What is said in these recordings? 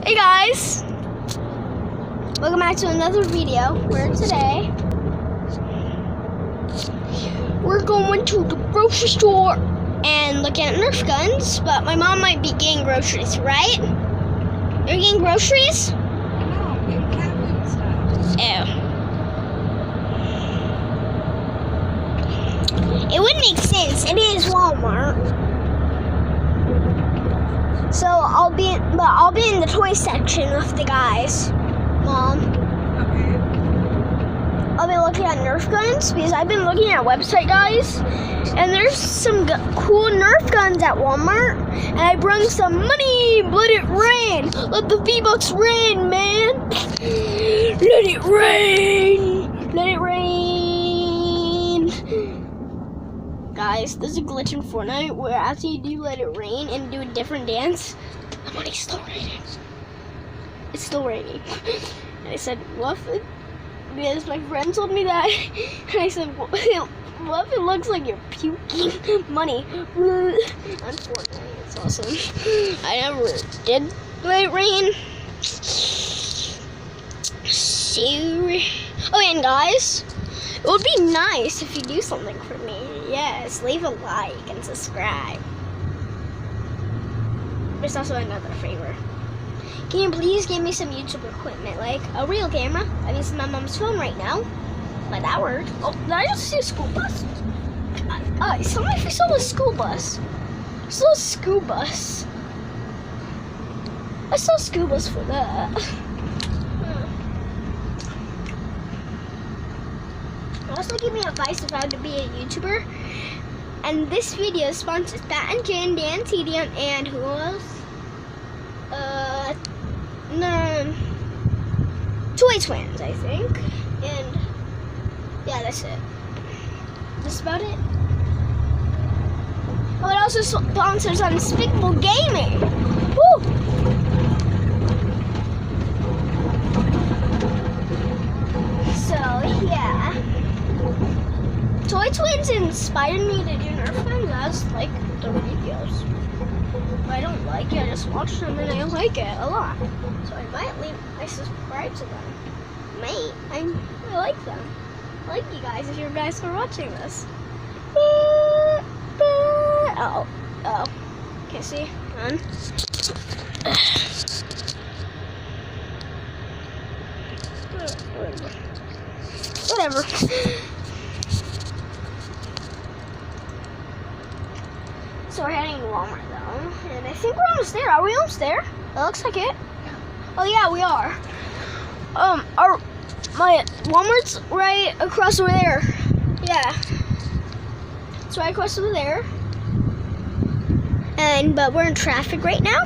Hey guys, welcome back to another video. Where today we're going to the grocery store and looking at Nerf guns, but my mom might be getting groceries, right? You're getting groceries? No, getting cat food stuff. Ew. It would make sense. It is Walmart. So I'll be in the toy section with the guys, Mom. Okay. I'll be looking at Nerf guns because I've been looking at a website, guys, and there's some cool Nerf guns at Walmart. And I brought some money. Let it rain. Let the V-Bucks rain, man. Let it rain. Let it rain. Guys, there's a glitch in Fortnite where after you do Let It Rain and do a different dance, the money's still raining. It's still raining. And I said, what if it, because my friend told me that, and I said, what if it looks like you're puking money on Fortnite? It's awesome. I never did Let It Rain. So, oh, and guys, it would be nice if you do something for me. Yes, leave a like and subscribe. There's also another favor. Can you please give me some YouTube equipment, like a real camera? I'm using my mom's phone right now. Like that worked. Oh, did I just see a school bus? Somebody saw a school bus. I saw a school bus. I saw a school bus for that. Also give me advice if I had to be a YouTuber. And this video sponsors Pat and Jen, Dan, Tedian, and who else? Toy Twins, I think. And yeah, that's it. That's about it. Oh, it also sponsors Unspeakable Gaming. Woo! So yeah. Toy Twins inspired me to do Nerf guns. I just like the videos. If I don't like it, I just watch them and I like it a lot. So I subscribe to them. Mate, I like them. I like you guys if you guys are watching this. Oh. Okay, see? Come on. Whatever. So we're heading to Walmart though, and I think we're almost there. Are we almost there? It looks like it. Oh yeah, we are. My Walmart's right across over there. Yeah, it's right across over there. But we're in traffic right now.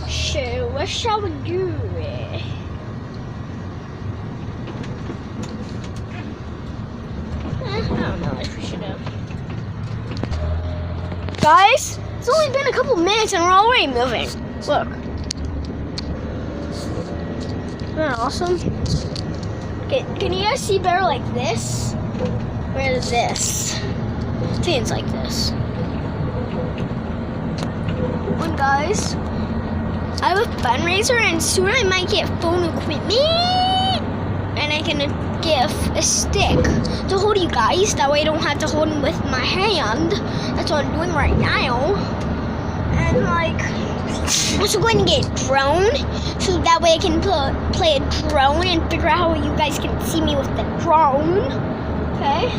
So what shall we do? I don't know if we should have. Guys, it's only been a couple minutes and we're already moving. Look. Isn't that awesome? Can you guys see better like this? Or this? I think it's like this. Well, guys, I have a fundraiser and soon I might get phone equipment. And I can give a stick to hold you guys. That way I don't have to hold them with my hand. That's what I'm doing right now. And I'm also going to get a drone. So that way I can play a drone and figure out how you guys can see me with the drone. Okay?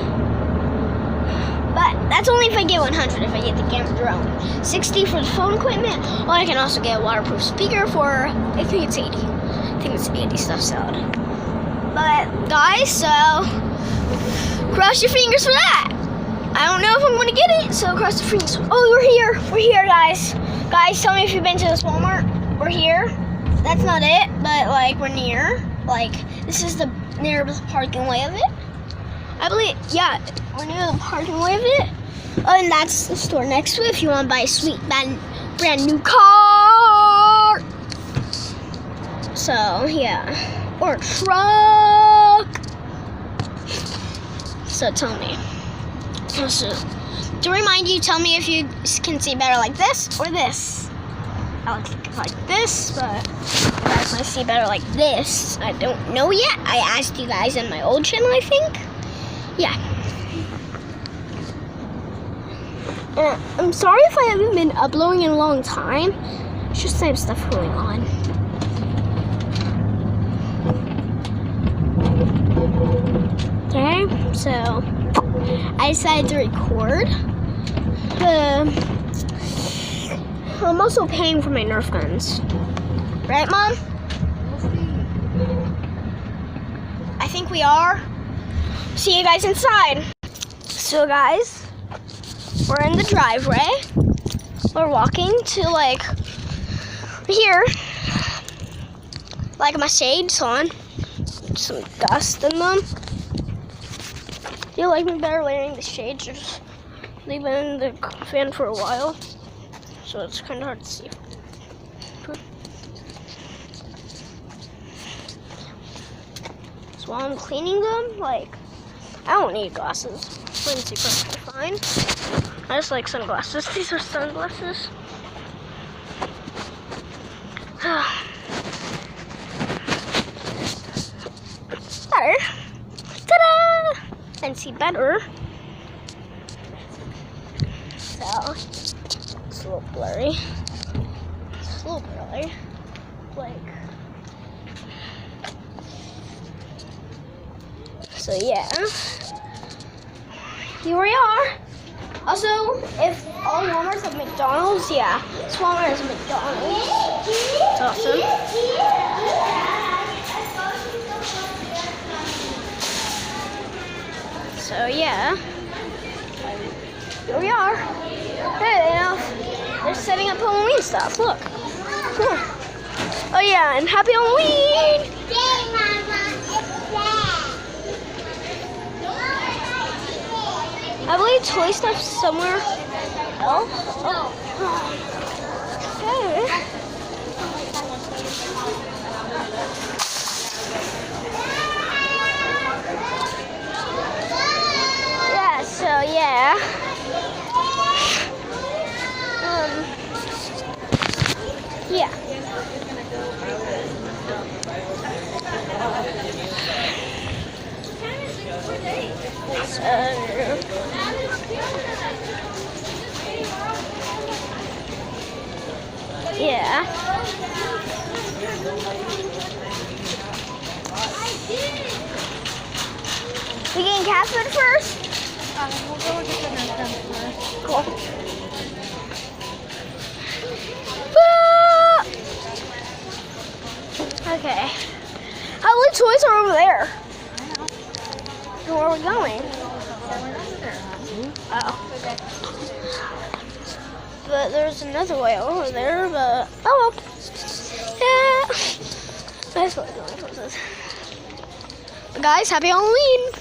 But that's only if I get 100, if I get the camera drone. 60 for the phone equipment. Or I can also get a waterproof speaker for, I think it's 80. I think it's 80 stuff salad. But guys, so cross your fingers for that. I don't know if I'm gonna get it, so cross your fingers. Oh, we're here, guys. Guys, tell me if you've been to this Walmart. We're here. That's not it, but like we're near. Like this is near the parking way of it. I believe, yeah, we're near the parking way of it. And that's the store next to it if you want to buy a sweet brand new car. So yeah. Or a truck. So tell me. So, to remind you, tell me if you can see better like this or this. That looks like like this, but you guys might see better like this. I don't know yet. I asked you guys in my old channel, I think. Yeah. I'm sorry if I haven't been uploading in a long time. It's just I have stuff going on. Okay, so I decided to record. I'm also paying for my Nerf guns. Right, Mom? I think we are. See you guys inside. So guys, we're in the driveway. We're walking to like here. Like my shades on. Some dust in them. Do you like me better wearing the shades or just leave it in the fan for a while? So it's kind of hard to see. So while I'm cleaning them, like, I don't need glasses. I'm super fine. I just like sunglasses. These are sunglasses. Better. Ta-da! And see better. So, it's a little blurry. It's a little blurry. Like, so yeah. Here we are. Also, if all Walmarts have McDonald's, yeah, this Walmart has McDonald's. It's awesome. So yeah, here we are. Hey, now they're setting up Halloween stuff. Look, cool. Oh yeah, and happy Halloween! I believe toy stuff's somewhere else. Oh. Okay. Yeah, so yeah. Yeah. Yeah. We getting cat food first? We'll go get the Nerf guns first. Cool. Okay. How many toys are over there? So where are we going? Oh. But there's another way over there, but oh well. Yeah. That's what we're going. But guys, happy Halloween!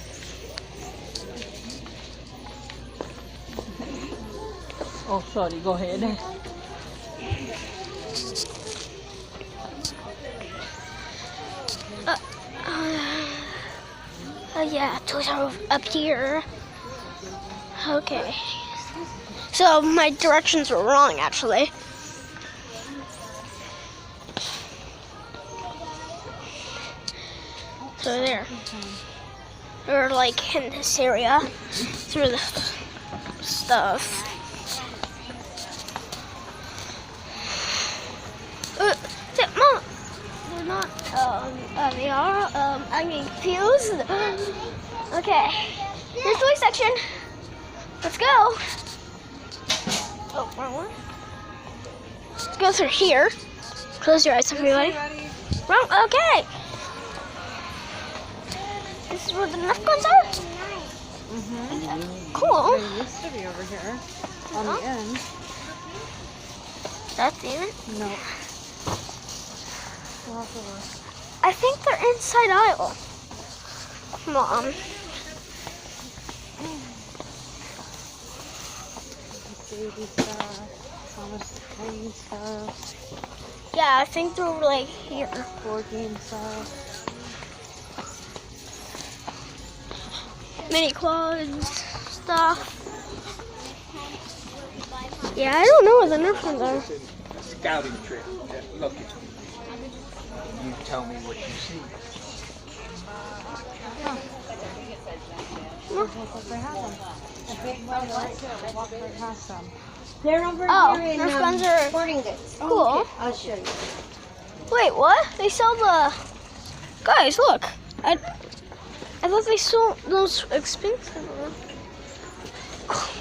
Oh, sorry, go ahead. Oh yeah, toys are up here. Okay. So my directions were wrong, actually. So there. We're like in this area through the stuff. Mom, we're not. They are. I'm confused. Okay. Here's the toy section. Let's go. Oh, wrong one. Let's go through here. Close your eyes, everybody. Wrong. Okay. This is where the Nerf guns are? Cool. They used to be over here on the end. That's it? No. We'll have to look. I think they're inside aisle. Mom. Baby stuff, Thomas Wayne stuff, Yeah, I think they're like here. board game stuff. Mini clothes stuff. Yeah, I don't know where the Nerf ones are. Scouting trip. look at me. You tell me what you see. Looks like they have them. The big one right there. We'll walk right past them. They're over Oh, here in Nerf guns are sporting goods. cool. Oh, okay. I'll show you. Wait, what? They sell the... Guys, look. I thought they sold those expensive ones.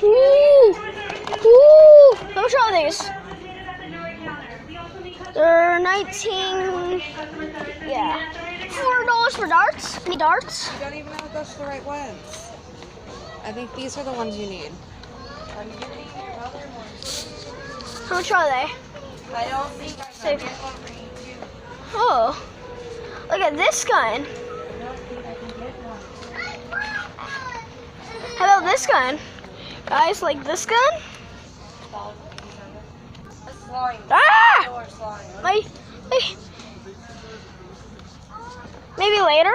Ooh. Ooh. How much are these? They're 19... Yeah. $4 for darts. Any darts? You don't even know if those are the right ones. I think these are the ones you need. How much are they? I don't think I Save. can get one for you too. Oh. Look at this gun. How about this gun? Guys, like this gun? Ah! Wait. Maybe later?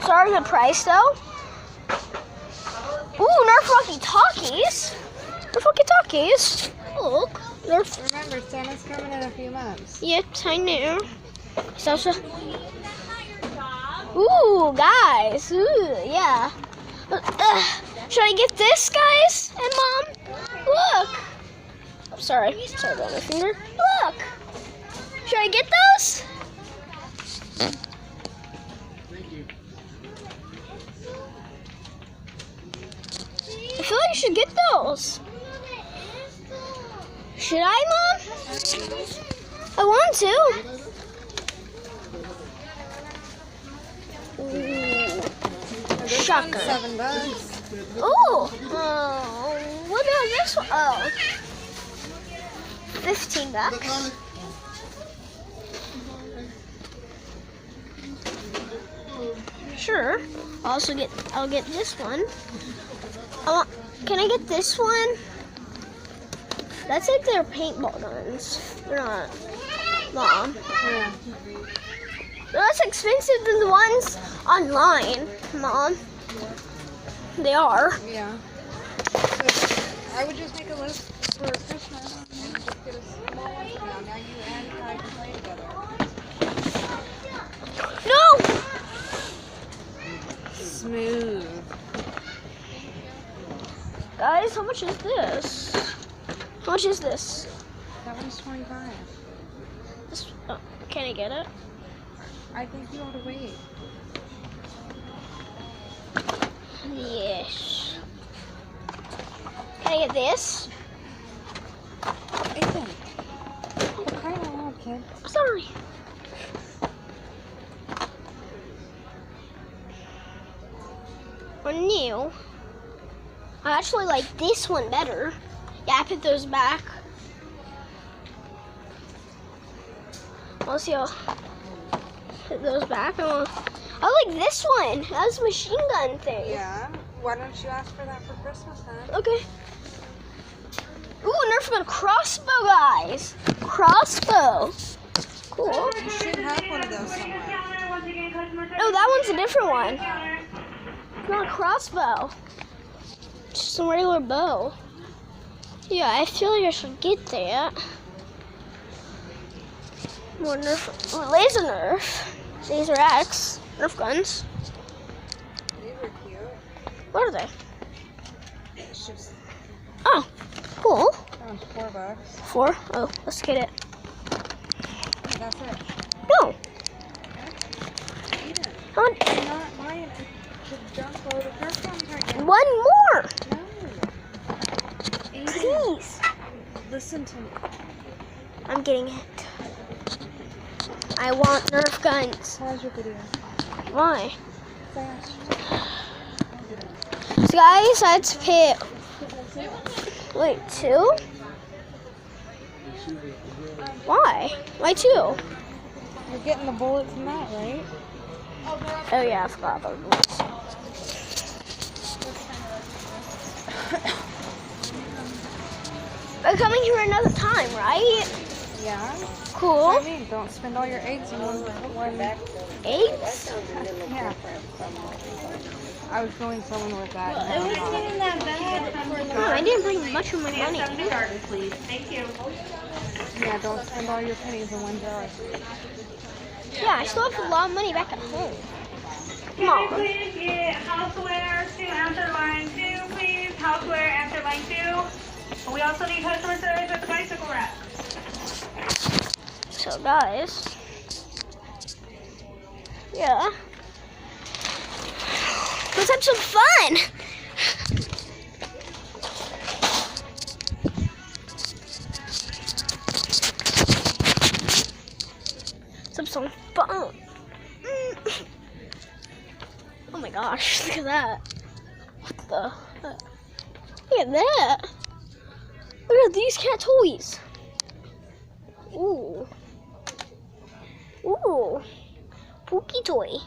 Sorry, the price though. Ooh, Nerf walkie-talkies. Nerf walkie-talkies. Look. Nerf. Remember, Santa's coming in a few months. Yep, I knew. Salsa. Ooh, guys. Ooh, yeah. Should I get this, guys? And Mom? Look. I'm sorry. Sorry about my finger. Look. Should I get those? I feel like I should get those. Should I, Mom? I want to. Ooh. Shocker. $7. Ooh. What about this one? Oh. $15. Sure. I'll get this one. Can I get this one? That's like their paintball guns. They're not. Mom. Yeah. They're less expensive than the ones online, Mom. They are. Yeah. So I would just make a list for Christmas and just get a small one for now. Now you and I can play together. No! Smooth. Guys, how much is this? How much is this? That one's 25. Can I get it? I think you ought to wait. Yes. Can I get this? Ethan. You're crying out loud, kid. Sorry. Or new. I actually like this one better. Yeah, I put those back. I'll see. I'll put those back. I like this one. That's a machine gun thing. Yeah. Why don't you ask for that for Christmas then? Okay. Ooh, Nerf gun crossbow, guys. Crossbow. Cool. You should have one of those somewhere. No, that one's a different one. Not a crossbow. Just a regular bow. Yeah, I feel like I should get that. More Nerf, more laser Nerf. Laser X. Nerf guns. These are cute. What are they? It's just, Oh, cool. that one's $4. 4? Oh, let's get it. That's it. No. Ethan, How much? you're not buying a junk load of Nerf guns right now. One more. No. Ethan, Please. listen to me. I'm getting it. I want Nerf guns. Pause your video. Why? Fast. So guys, I had to pay. Wait, 2? Why? Why 2? You're getting the bullets in that, right? Oh yeah, I forgot about the bullets. We're coming here another time, right? Yeah. Cool. I mean, don't spend all your eggs in one bag. Eggs? Yeah. I was going somewhere with that. It wasn't even that bad. No, I didn't bring much of my money. Garden, please. Thank you. Yeah, don't spend all your pennies in one jar. Yeah, I still have a lot of money back at home. Come Can I on. please get houseware to answer line 2, please? Houseware, answer line 2. We also need customer service at the bicycle rack. So guys, yeah, let's have some fun. Let's have some fun. Oh my gosh, look at that. What the? Look at that. Look at these cat toys. Ooh. Ooh. Pookie toy.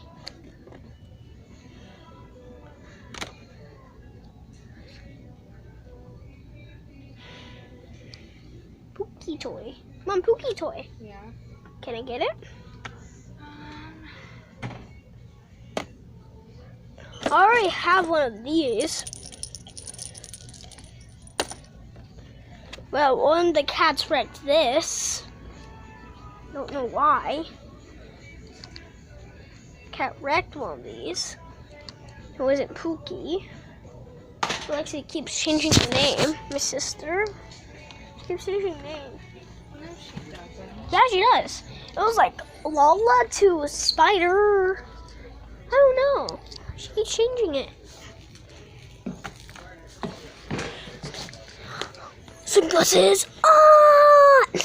Pookie toy. Mom, Pookie toy. Yeah. Can I get it? I already have one of these. Well, one of the cats wrecked this. Don't know why. Cat wrecked one of these. It wasn't Pookie. Well, actually, it keeps changing the name. My sister keeps changing the name. No, she doesn't. Yeah, she does. It was like Lala to Spider. I don't know. She keeps changing it. Sunglasses on!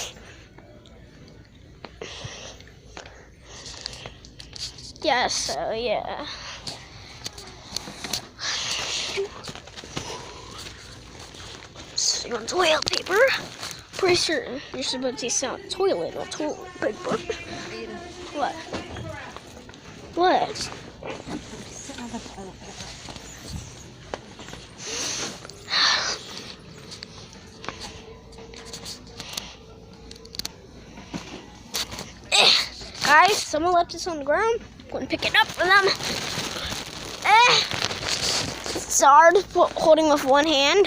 Yeah, so yeah. So you want toilet paper? Pretty certain you're supposed to say toilet, not toilet paper. What? What? Sit on the toilet paper. Guys, someone left this on the ground. Go and pick it up for them. It's hard holding with one hand.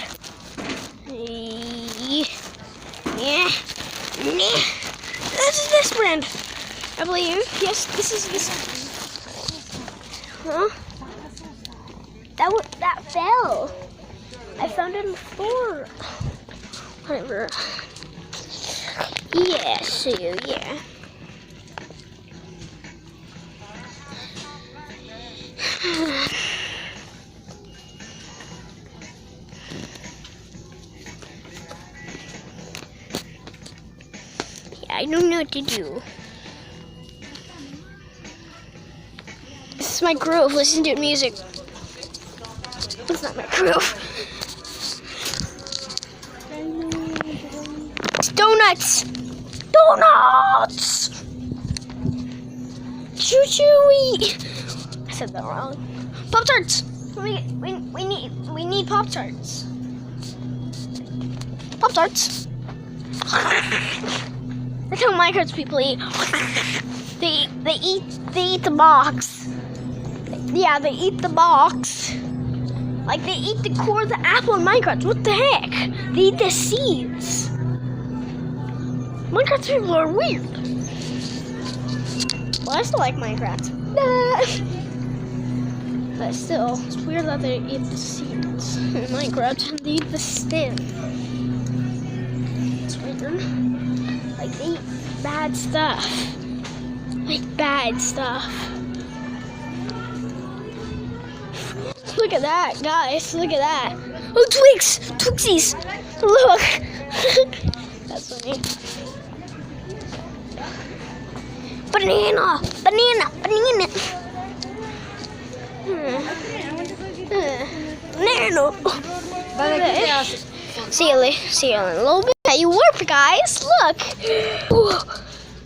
Yeah. This is this brand, I believe. Yes, this is this. Huh? That fell. I found it on the floor. Whatever. Yeah, so yeah. Yeah, I don't know what to do. This is my groove. Listen to music. It's not my groove. It's donuts. Donuts. Choo chewy. I said that wrong. Pop Tarts. We need Pop Tarts. Pop Tarts. That's how Minecraft people eat. They eat the box. Yeah, they eat the box. Like they eat the core of the apple in Minecraft. What the heck? They eat the seeds. Minecraft people are weird. Well, I still like Minecraft. But still, it's weird that they eat the seeds in Minecraft and they eat the stem. It's weird. Like, they eat bad stuff. Like, bad stuff. Look at that, guys. Look at that. Oh, Twix! Twixies! Look! That's funny. Banana! Banana! Banana! Banana! See you in a little bit. You warp, guys. Look!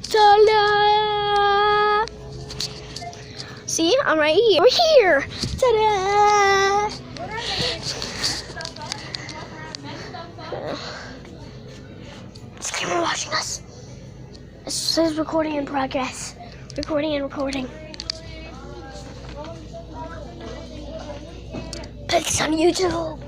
Ta-da! See, I'm right here. We're here! Ta-da! Is the camera watching us? It says recording in progress. Recording. It's on YouTube.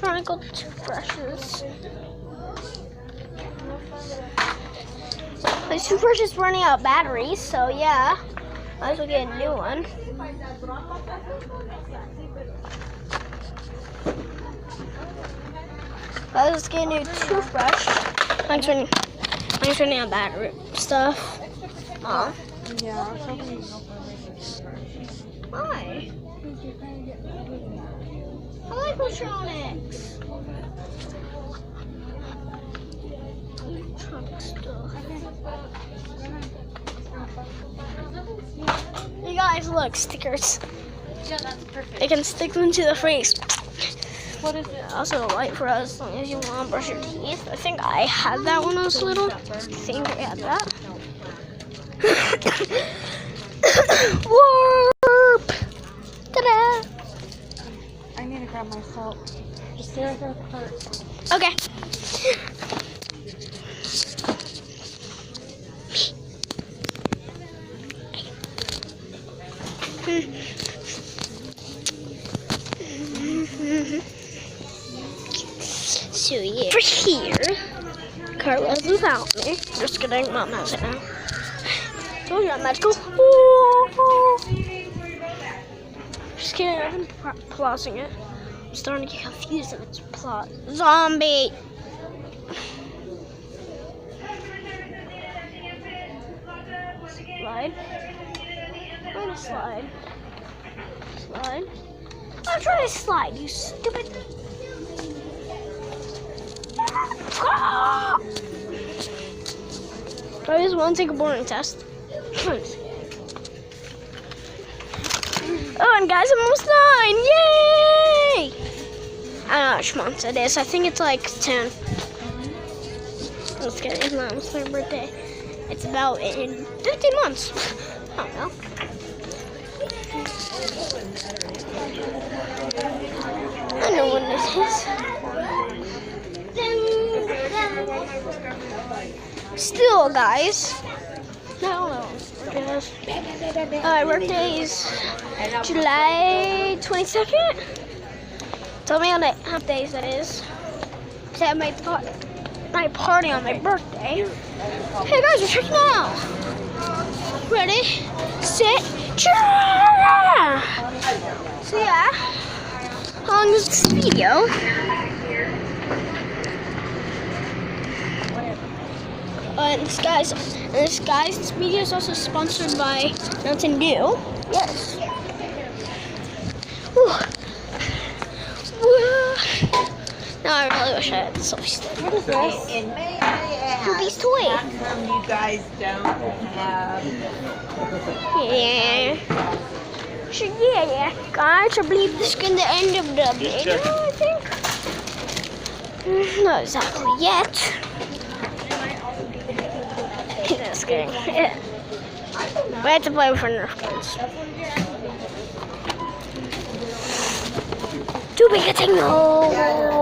electronic toothbrushes. My toothbrush is running out of batteries, so yeah, might as well get a new one. Let's get a new toothbrush. Mine's running out of battery stuff. Aw. Yeah, I was hoping you Why? I like electronics. Electronic stuff. You guys, look, stickers. Yeah, that's perfect. They can stick them to the face. What is it? Also, a light for us as long as you want to brush your teeth. I think I had that when I was little. I think I had that. Warp! Ta-da! I need to grab my salt. Just stay right there with the cart. Okay. So yeah, for here, Carlos without me. Just kidding, Mom has it now. So yeah, magical. Ooh. Just kidding, I've been plotting it. I'm starting to get confused if it's plot. Zombie! Slide. I'm gonna slide. Slide. I'm trying to slide, you stupid. Ah! I just want to take a boring test. Oh, and guys, I'm almost done! Yay! I don't know which month it is. I think it's like 10. Let's get it. It's not almost my birthday. It's about in 15 months. I don't know. I know when this is. Still, guys. I don't know. My birthday is July 22nd. Tell me how many days that is. I have my party on my birthday. Hey guys, we're checking out. Ready, set, try! So yeah, how long is this video? This video is also sponsored by Mountain Dew. Yes. Woo. Woo. No, I really wish I had the selfie stick. What is this? And may I ask, Ruby's toy. how come you guys don't have... Yeah. So yeah, guys, I believe this is the end of the video, I think. Not exactly yet. Just kidding. Yeah. We have to play with our Nerf guns. Too big a thing, no.